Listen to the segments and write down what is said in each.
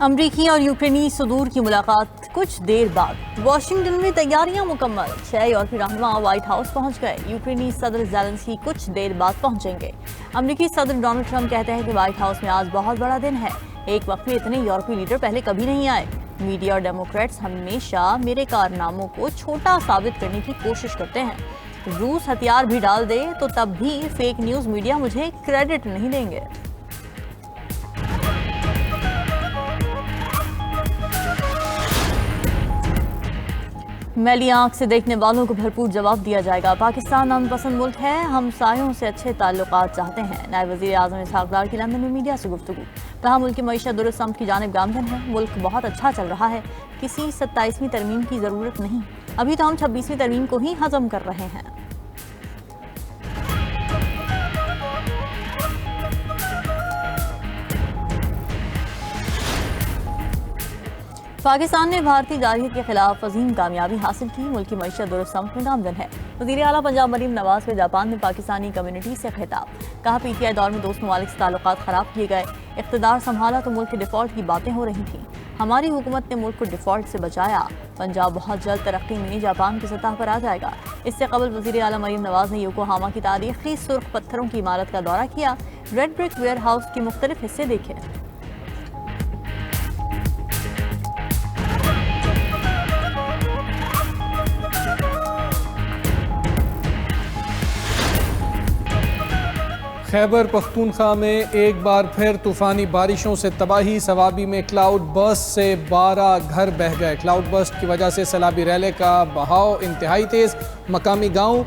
امریکی اور یوکرینی صدور کی ملاقات کچھ دیر بعد واشنگٹن میں تیاریاں مکمل 6 یورپی رہنما وائٹ ہاؤس پہنچ گئے۔ یوکرینی صدر زیلنسکی کچھ دیر بعد پہنچیں گے۔ امریکی صدر ڈونلڈ ٹرمپ کہتے ہیں کہ وائٹ ہاؤس میں آج بہت بڑا دن ہے، ایک وقت میں اتنے یورپی لیڈر پہلے کبھی نہیں آئے۔ میڈیا اور ڈیموکریٹس ہمیشہ میرے کارناموں کو چھوٹا ثابت کرنے کی کوشش کرتے ہیں۔ روس ہتھیار بھی ڈال دے تو تب بھی فیک نیوز میڈیا مجھے کریڈٹ نہیں دیں گے۔ میلی آنکھ سے دیکھنے والوں کو بھرپور جواب دیا جائے گا۔ پاکستان امن پسند ملک ہے، ہمسایوں سے اچھے تعلقات چاہتے ہیں۔ نائب وزیر اعظم اسحاق ڈار کی لندن میں میڈیا سے گفتگو، کہا ملک کی معیشت درست سمت کی جانب گامزن ہے، ملک بہت اچھا چل رہا ہے، کسی 27ویں ترمیم کی ضرورت نہیں، ابھی تو ہم 26ویں ترمیم کو ہی ہضم کر رہے ہیں۔ پاکستان نے بھارتی جارحیت کے خلاف عظیم کامیابی حاصل کی، ملک کی معیشت درست سمت میں گامزن ہے۔ وزیر اعلیٰ پنجاب مریم نواز کا جاپان میں پاکستانی کمیونٹی سے خطاب، کہا پی ٹی آئی دور میں دوست ممالک سے تعلقات خراب کیے گئے، اقتدار سنبھالا تو ملک کے ڈیفالٹ کی باتیں ہو رہی تھیں، ہماری حکومت نے ملک کو ڈیفالٹ سے بچایا، پنجاب بہت جلد ترقی میں جاپان کی سطح پر آ جائے گا۔ اس سے قبل وزیر اعلیٰ مریم نواز نے یوکوہاما کی تاریخی سرخ پتھروں کی عمارت کا دورہ کیا، ریڈ برک ویئر ہاؤس کے مختلف حصے دیکھے۔ خیبر پختونخوا میں ایک بار پھر طوفانی بارشوں سے تباہی، سوابی میں کلاؤڈ برسٹ سے 12 گھر بہہ گئے۔ کلاؤڈ برسٹ کی وجہ سے سیلابی ریلے کا بہاؤ انتہائی تیز، مقامی گاؤں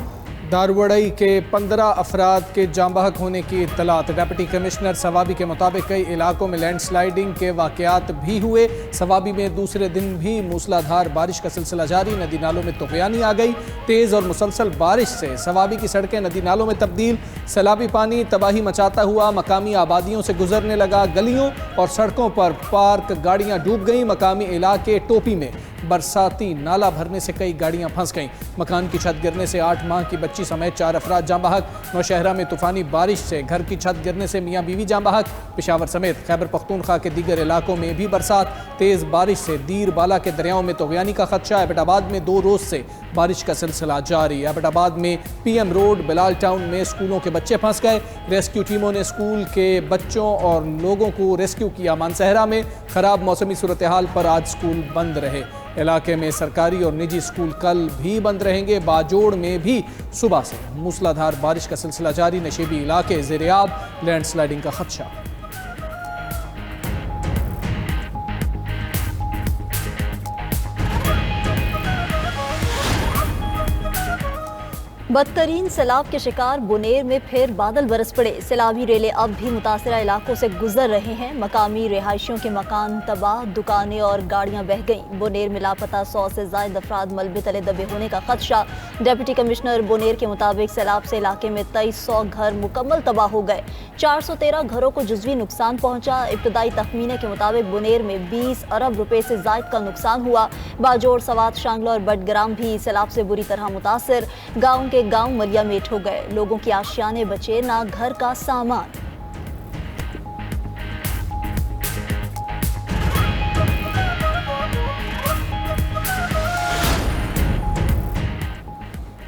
داروڑئی کے 15 افراد کے جاں بحق ہونے کی اطلاعات۔ ڈپٹی کمشنر سوابی کے مطابق کئی علاقوں میں لینڈ سلائیڈنگ کے واقعات بھی ہوئے۔ سوابی میں دوسرے دن بھی موسلادھار بارش کا سلسلہ جاری، ندی نالوں میں طغیانی آ گئی، تیز اور مسلسل بارش سے سوابی کی سڑکیں ندی نالوں میں تبدیل، سیلابی پانی تباہی مچاتا ہوا مقامی آبادیوں سے گزرنے لگا، گلیوں اور سڑکوں پر پارک گاڑیاں ڈوب گئیں۔ مقامی علاقے ٹوپی میں برساتی نالا بھرنے سے کئی گاڑیاں پھنس گئیں، مکان کی چھت گرنے سے 8 ماہ کی بچی سمیت 4 افراد جاں بحق۔ نوشہرہ میں طوفانی بارش سے گھر کی چھت گرنے سے میاں بیوی جاں بحق۔ پشاور سمیت خیبر پختونخوا کے دیگر علاقوں میں بھی برسات، تیز بارش سے دیر بالا کے دریاؤں میں طغیانی کا خدشہ۔ ایبٹ آباد میں 2 روز سے بارش کا سلسلہ جاری، ایبٹ آباد میں پی ایم روڈ بلال ٹاؤن میں اسکولوں کے بچے پھنس گئے، ریسکیو ٹیموں نے اسکول کے بچوں اور لوگوں کو ریسکیو کیا۔ مانسہرہ میں خراب موسمی صورتحال پر آج اسکول بند رہے، علاقے میں سرکاری اور نجی اسکول کل بھی بند رہیں گے۔ باجوڑ میں بھی صبح سے موسلادھار بارش کا سلسلہ جاری، نشیبی علاقے زیر آب، لینڈ سلائیڈنگ کا خدشہ۔ بدترین سیلاب کے شکار بنیر میں پھر بادل برس پڑے، سیلابی ریلے اب بھی متاثرہ علاقوں سے گزر رہے ہیں، مقامی رہائشیوں کے مکان تباہ، دکانیں اور گاڑیاں بہہ گئیں۔ بنیر میں لاپتہ 100 سے زائد افراد ملبے تلے دبے ہونے کا خدشہ۔ ڈپٹی کمشنر بنیر کے مطابق سیلاب سے علاقے میں 2300 گھر مکمل تباہ ہو گئے، 413 گھروں کو جزوی نقصان پہنچا۔ ابتدائی تخمینے کے مطابق بنیر میں 20 ارب روپے سے زائد کا نقصان ہوا۔ باجوڑ، سوات، شانگلہ اور بٹگرام بھی سیلاب سے بری طرح متاثر، گاؤں کے گاؤں ملیا میٹ ہو گئے، لوگوں کی آشیانے بچے، نہ گھر کا سامان۔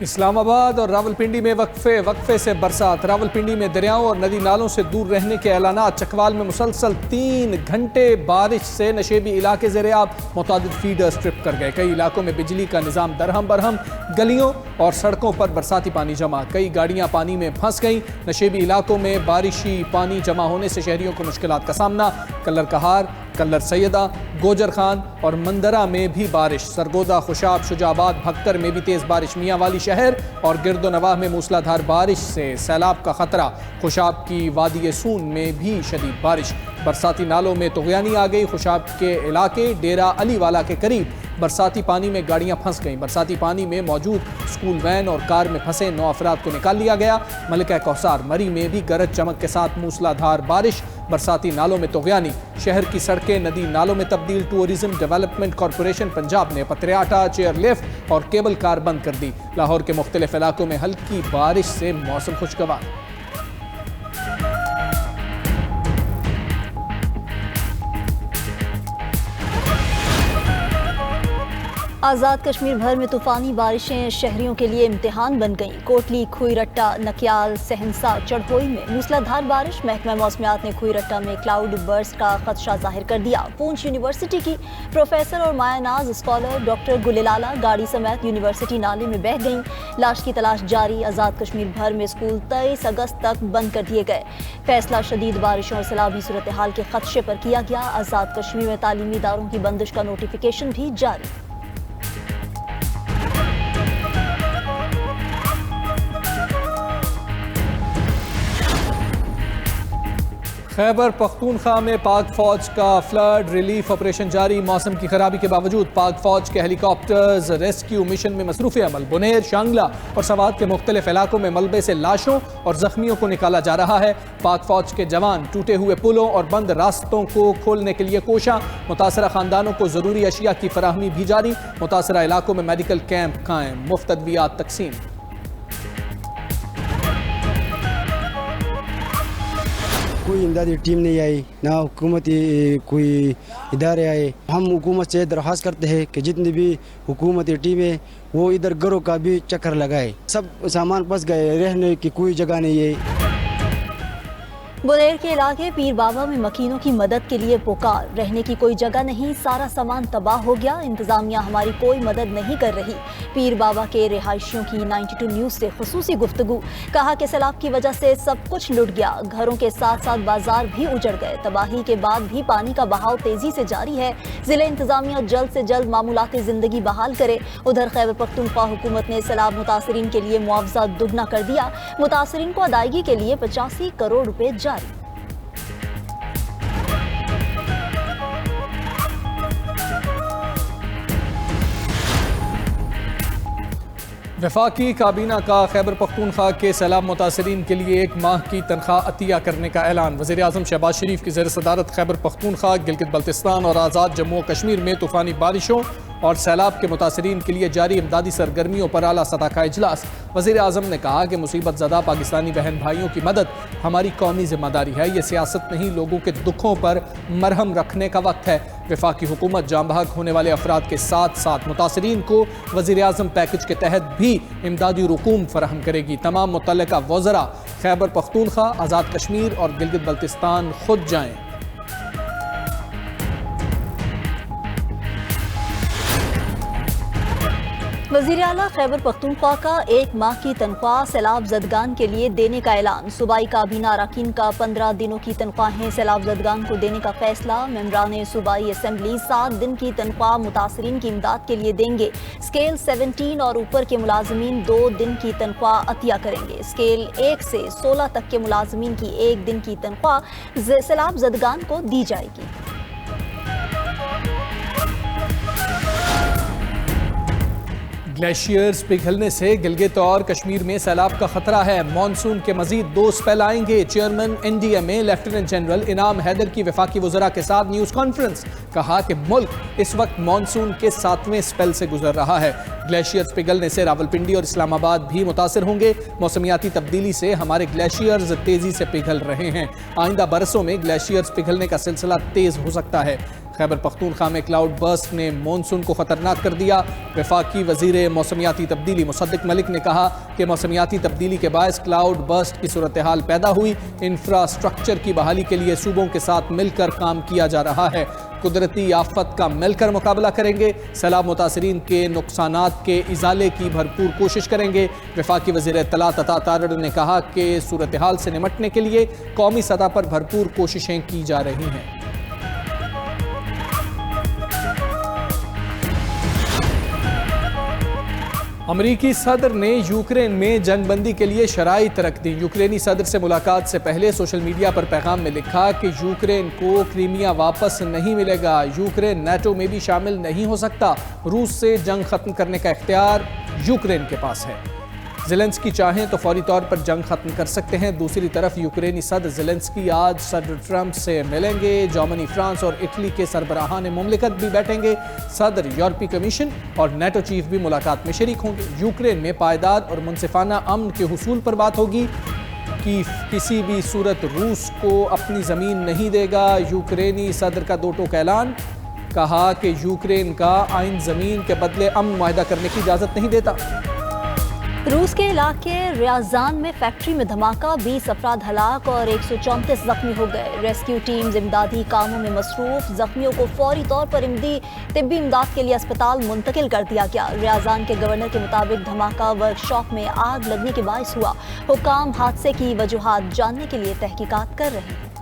اسلام آباد اور راولپنڈی میں وقفے سے برسات، راولپنڈی میں دریاؤں اور ندی نالوں سے دور رہنے کے اعلانات۔ چکوال میں مسلسل 3 گھنٹے بارش سے نشیبی علاقے زیر آب، متعدد فیڈرز ٹرپ کر گئے، کئی علاقوں میں بجلی کا نظام درہم برہم، گلیوں اور سڑکوں پر برساتی پانی جمع، کئی گاڑیاں پانی میں پھنس گئیں۔ نشیبی علاقوں میں بارشی پانی جمع ہونے سے شہریوں کو مشکلات کا سامنا، کلر کہار، کلر سیدہ، گوجر خان اور مندرہ میں بھی بارش، سرگودا، خوشاب، شجاع آباد، بھکر میں بھی تیز بارش، میاں والی شہر اور گرد و نواح میں موسلادھار بارش سے سیلاب کا خطرہ، خوشاب کی وادی سون میں بھی شدید بارش، برساتی نالوں میں طغیانی آ گئی، خوشاب کے علاقے ڈیرہ علی والا کے قریب برساتی پانی میں گاڑیاں پھنس گئیں، برساتی پانی میں موجود اسکول وین اور کار میں پھنسے 9 افراد کو نکال لیا گیا۔ ملکہ کوثر مری میں بھی گرج چمک کے ساتھ موسلادھار بارش، برساتی نالوں میں طغیانی، شہر کی سڑکیں ندی نالوں میں تبدیل۔ ٹورزم ڈیولپمنٹ کارپوریشن پنجاب نے پتریاٹا، چیئر لفٹ اور کیبل کار بند کر دی۔ لاہور کے مختلف علاقوں میں ہلکی بارش سے موسم خوشگوار۔ आज़ाद कश्मीर भर में तूफ़ानी बारिशें शहरियों के लिए इम्तिहान बन गईं। कोटली, खुईरट्टा, नकियाल, सहनसा, चढ़ोई में मूसलाधार बारिश। महकमा मौसमियात ने खुईरट्टा में क्लाउड बर्स्ट का खदशा जाहिर कर दिया। पूंछ यूनिवर्सिटी की प्रोफेसर और मायानाज स्कॉलर डॉक्टर गुलेलाला गाड़ी समेत यूनिवर्सिटी नाले में बह गईं। लाश की तलाश जारी। आज़ाद कश्मीर भर में स्कूल 23 अगस्त तक बंद कर दिए गए। फैसला शदीद बारिशों और सैलाबी सूरत हाल के खदशे पर किया गया। आज़ाद कश्मीर में तालीमी इदारों की बंदिश का नोटिफिकेशन भी जारी। खैबर पख्तूनख्वा में पाक फौज का फ्लड रिलीफ ऑपरेशन जारी। मौसम की खराबी के बावजूद पाक फौज के हेलीकॉप्टर्स रेस्क्यू मिशन में मसरूफ़ अमल। बुनेर, शांगला और सवात के मुख्तलिफ इलाकों में मलबे से लाशों और जख्मियों को निकाला जा रहा है। पाक फौज के जवान टूटे हुए पुलों और बंद रास्तों को खोलने के लिए कोशा। मुतासरा खानदानों को ज़रूरी अशिया की फराहमी भी जारी। मुतासरा इलाकों में मेडिकल कैंप कायम, मुफ्त अद्वियात तकसीम। कोई इमदादी टीम नहीं आई, ना हुकूमती कोई इदारे आए। हम हुकूमत से दरख्वास्त करते हैं कि जितनी भी हुकूमती टीमें वो इधर घरों का भी चक्कर लगाए। सब सामान फंस गए, रहने की कोई जगह नहीं है। बुनेर के इलाके पीर बाबा में मकीनों की मदद के लिए पुकार। रहने की कोई जगह नहीं, सारा सामान तबाह हो गया। इंतजामिया हमारी कोई मदद नहीं कर रही। पीर बाबा के रिहायशियों की 92 न्यूज़ से खुसूसी गुफ्तगू। कहा कि सैलाब की वजह से सब कुछ लुट गया। घरों के साथ साथ बाजार भी उजड़ गए। तबाही के बाद भी पानी का बहाव तेजी से जारी है। जिला इंतजामिया जल्द से जल्द मामूलाती जिंदगी बहाल करे। उधर खैबर पख्तूनख्वा हुकूमत ने सैलाब मुतासरीन के लिए मुआवजा दुगना कर दिया। मुतासरीन को अदायगी के लिए 85 करोड़ रुपए जारी। वफाकी काबीना का खैबर पख्तूनख्वा के सैलाब मुतासरीन के लिए 1 माह की तनख्वाह अतिया करने का ऐलान। वज़ीर आज़म शहबाज शरीफ की ज़ेर सदारत खैबर पख्तूनख्वा, गिलगित बल्तिस्तान और आज़ाद जम्मू और कश्मीर में तूफ़ानी बारिशों और सैलाब के मुतासरीन के लिए जारी इमदादी सरगर्मियों पर आला सतह का इजलास। वज़ीर आज़म ने कहा कि मुसीबत ज़दा पाकिस्तानी बहन भाइयों की मदद हमारी कौमी जिम्मेदारी है। ये सियासत नहीं, लोगों के दुखों पर मरहम रखने का वक्त है। वफाकी हुकूमत जाँ बहक होने वाले अफराद के साथ साथ मुतासरीन को वज़ीर आज़म पैकेज के तहत भी इमदादी रकूम फराहम करेगी। तमाम मुतल्लिका वज़रा खैबर पख्तूनख्वा, आज़ाद कश्मीर और गिलगित बल्तिस्तान खुद जाएँ। वज़ीर आला खैबर पख्तूनख्वा का 1 माह की तनख्वाह सैलाब ज़दगान के लिए देने का ऐलान। सूबाई काबीना अरकान का 15 दिनों की तनख्वाहें सैलाब ज़दगान को देने का फैसला। मेंबरान सूबाई असम्बली 7 दिन की तनख्वाह मुतासरीन की इमदाद के लिए देंगे। स्केल 17 और ऊपर के मुलाजमीन 2 दिन की तनख्वाह अतिया करेंगे। स्केल 1 से 16 तक के मुलाजमीन की 1 दिन की तनख्वाह सैलाब ज़दगान को दी जाएगी। ग्लेशियर्स पिघलने से गिलगित और कश्मीर में सैलाब का खतरा है। मॉनसून के मजीद 2 स्पेल आएंगे। चेयरमैन NDMA लेफ्टिनेंट जनरल इनाम हैदर की वफाकी वज़रा के साथ न्यूज़ कॉन्फ्रेंस। कहा कि मुल्क इस वक्त मॉनसून के 7वें स्पेल से गुजर रहा है। ग्लेशियर्स पिघलने से रावलपिंडी और इस्लामाबाद भी मुतासर होंगे। मौसमियाती तब्दीली से हमारे ग्लेशियर्स तेज़ी से पिघल रहे हैं। आइंदा बरसों में ग्लेशियर्स पिघलने का सिलसिला तेज़ हो सकता है। खैबर पख्तूनख्वा में क्लाउड बर्स्ट ने मॉनसून को खतरनाक कर दिया। वफाकी वज़ीर मौसमियाती तब्दीली मुसद्दिक मलिक ने कहा कि मौसमियाती तब्दीली के बायस क्लाउड बर्स्ट की सूरत हाल पैदा हुई। इंफ्रास्ट्रक्चर की बहाली के लिए सूबों के साथ मिलकर काम किया जा रहा है। कुदरती आफत का मिलकर मुकाबला करेंगे। सैलाब मुतासरीन के नुकसानात के इजाले की भरपूर कोशिश करेंगे। वफाकी वज़ीर इत्तलात अता तारड़ ने कहा कि सूरत हाल से निमटने के लिए कौमी सतह पर भरपूर कोशिशें की जा रही हैं। अमरीकी सदर ने यूक्रेन में जंगबंदी के लिए शराइत रख दी। यूक्रेनी सदर से मुलाकात से पहले सोशल मीडिया पर पैगाम में लिखा कि यूक्रेन को क्रीमिया वापस नहीं मिलेगा। यूक्रेन नेटो में भी शामिल नहीं हो सकता। रूस से जंग खत्म करने का इख्तियार यूक्रेन के पास है। ज़ेलेंस्की चाहें तो फौरी तौर पर जंग खत्म कर सकते हैं। दूसरी तरफ यूक्रेनी सदर ज़ेलेंस्की आज सदर ट्रंप से मिलेंगे। जर्मनी, फ्रांस और इटली के सरबराहान मुमलिकत भी बैठेंगे। सदर, यूरोपीय कमीशन और नेटो चीफ भी मुलाकात में शरीक होंगे। यूक्रेन में पायदार और मुनसिफाना अमन के हुसूल पर बात होगी कि किसी भी सूरत रूस को अपनी ज़मीन नहीं देगा। यूक्रेनी सदर का 2 टोक ऐलान। कहा कि यूक्रेन का आइन ज़मीन के बदले अमन मुआहदा करने की इजाज़त नहीं देता। रूस के इलाके रियाजान में फैक्ट्री में धमाका, 20 अफराद हलाक और 134 जख्मी हो गए। रेस्क्यू टीम्स इमदादी कामों में मसरूफ, जख्मियों को फौरी तौर पर तिब्बी इमदाद के लिए अस्पताल मुंतकिल कर दिया गया। रियाजान के गवर्नर के मुताबिक धमाका वर्कशॉप में आग लगने के बायस हुआ। हुकाम हादसे की वजूहात जानने के लिए तहकीकात कर रहे हैं।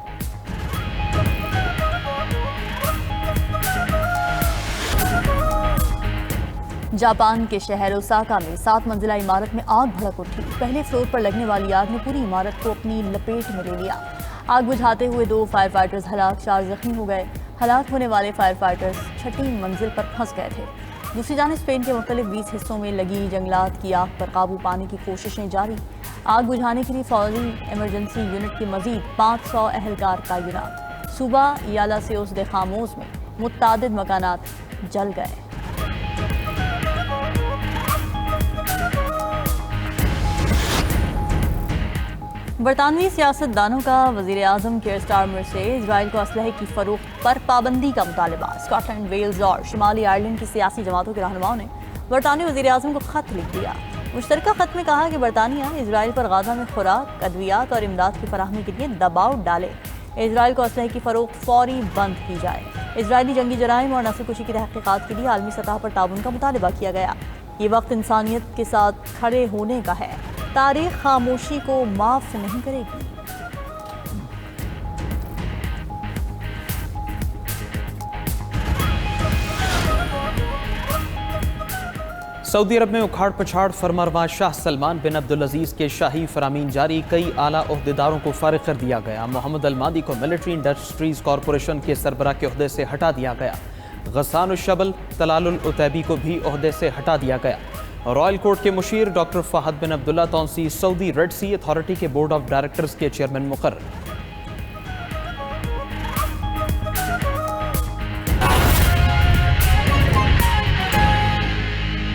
जापान के शहर ओसाका में 7 मंजिला इमारत में आग भड़क उठी। पहले फ्लोर पर लगने वाली आग ने पूरी इमारत को अपनी लपेट में ले लिया। आग बुझाते हुए 2 फायर फाइटर्स हलाक, 4 जख्मी हो गए। हलाक होने वाले फायर फाइटर्स 6ठी मंजिल पर फंस गए थे। दूसरी जानिब स्पेन के मुख्तलिफ 20 हिस्सों में लगी जंगलात की आग पर काबू पाने की कोशिशें जारी। आग बुझाने के लिए फौरी इमरजेंसी यूनिट के मजीद 500 एहलकार तैनात। सूबा याला से उस दे खामोश में मुत्तादिद मकानात जल गए। बरतानवी सियासतदानों का वज़ीर आज़म केयर स्टारमर से इजराइल को असलहे की फरोख्त पर पाबंदी का मुतालबा। स्कॉटलैंड, वेल्स और शुमाली आयरलैंड की सियासी जमातों के रहनुमाओं ने बरतानवी वज़ीर आज़म को ख़त लिख दिया। मुश्तरका ख़त में कहा कि बरतानिया इजराइल पर गाज़ा में खुराक, अद्वियात और इमदाद की फराहमी के लिए दबाव डाले। इजराइल को असलहे की फरोख्त फौरी बंद की जाए। इजरायली जंगी जराइम और नस्लकुशी की तहक़ीक़ात के लिए आलमी सतह पर ताउन का मुतालबा किया गया। ये वक्त इंसानियत के साथ खड़े होने का है। तारीख़ खामोशी को माफ़ नहीं करेगी। सऊदी अरब में उखाड़ पछाड़ फरमारवा शाह सलमान बिन अब्दुल अजीज़ के शाही फरामीन जारी, कई आला ओहदेदारों को फारिग कर दिया गया। मोहम्मद अलमादी को मिलिट्री इंडस्ट्रीज कॉरपोरेशन के सरबराह के ओहदे से हटा दिया गया। गस्सान उश-शबल तलालुल उतैबी को भी ओहदे से हटा दिया गया। रॉयल कोर्ट के मुशीर डॉक्टर फहद बिन अब्दुल्ला तौंसी सऊदी रेड सी अथॉरिटी के बोर्ड ऑफ डायरेक्टर्स के चेयरमैन मुकर्रर।